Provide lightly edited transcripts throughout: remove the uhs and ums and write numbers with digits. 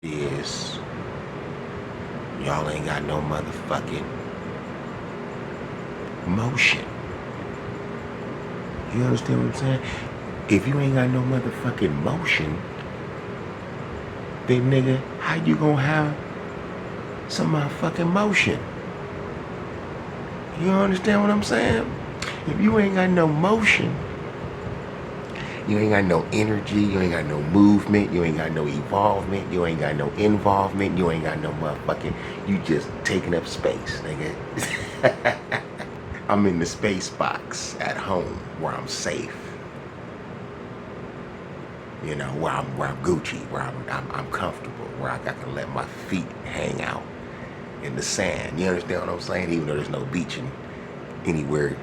Is y'all ain't got no motherfucking motion. You understand what I'm saying? If you ain't got no motherfucking motion, then nigga, how you gonna have some motherfucking motion? You understand what I'm saying? If you ain't got no motion, you ain't got no energy, you ain't got no movement, you ain't got no evolvement, you ain't got no involvement, you ain't got no motherfucking, you just taking up space, nigga. I'm in the space box at home where I'm safe. You know, where I'm Gucci, where I'm comfortable, where I can let my feet hang out in the sand. You understand what I'm saying? Even though there's no beach anywhere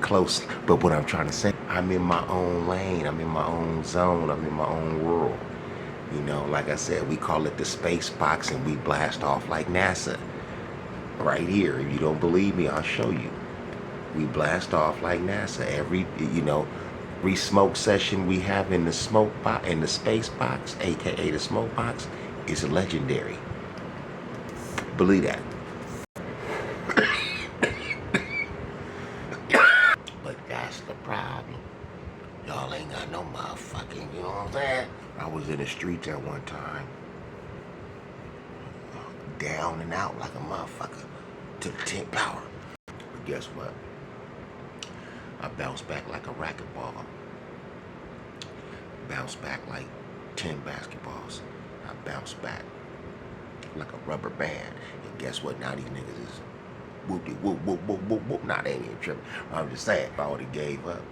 close. But what I'm trying to say, I'm in my own lane, I'm in my own zone, I'm in my own world. You know, like I said, we call it the space box and we blast off like NASA. Right here. If you don't believe me, I'll show you. We blast off like NASA. Every smoke session we have in the in the space box, aka the smoke box, is legendary. Believe that. But that's the problem. Y'all ain't got no motherfucking, you know what I'm saying? I was in the streets at one time, down and out like a motherfucker to the 10th power. But guess what? I bounced back like a racquetball. Bounced back like 10 basketballs. I bounced back like a rubber band. And guess what? Now these niggas is whoop whoop whoop whoop whoop whoop. Nah, they ain't even tripping. I'm just saying, if I would have gave up,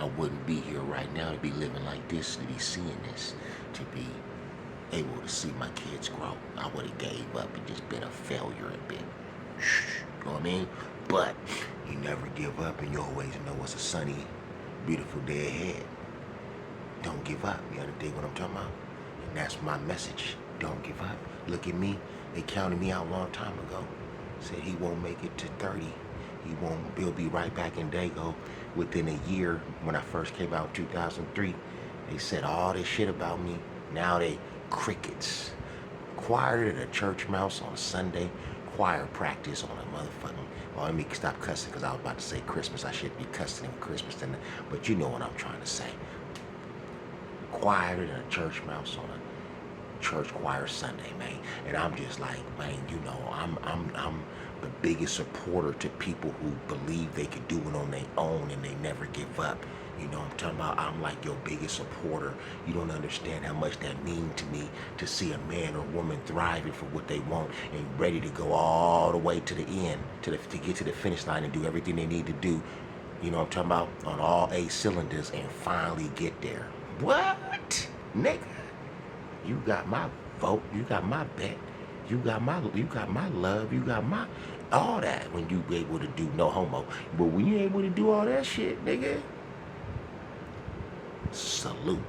I wouldn't be here right now to be living like this, to be seeing this, to be able to see my kids grow. I would have gave up and just been a failure a bit. You know what I mean? But you never give up and you always know it's a sunny, beautiful day ahead. Don't give up. You understand what I'm talking about? And that's my message. Don't give up. Look at me. They counted me out a long time ago. Said he won't make it to 30. He'll be right back in Dago within a year. When I first came out in 2003, they said all this shit about me. Now they crickets. Choir at a church mouse on Sunday. Choir practice on a motherfucking. Well, let me stop cussing because I was about to say Christmas. I should be cussing in Christmas. But you know what I'm trying to say. Choir in a church mouse on a church choir Sunday, man. And I'm just like, man, you know, I'm the biggest supporter to people who believe they can do it on their own and they never give up. You know what I'm talking about? I'm like your biggest supporter. You don't understand how much that means to me to see a man or woman thriving for what they want and ready to go all the way to the end, to get to the finish line and do everything they need to do. You know what I'm talking about? On all 8 cylinders and finally get there. What? Nigga, you got my vote, you got my bet, you got my love, you got my all that when you be able to do no homo. But when you able to do all that shit, nigga, salute.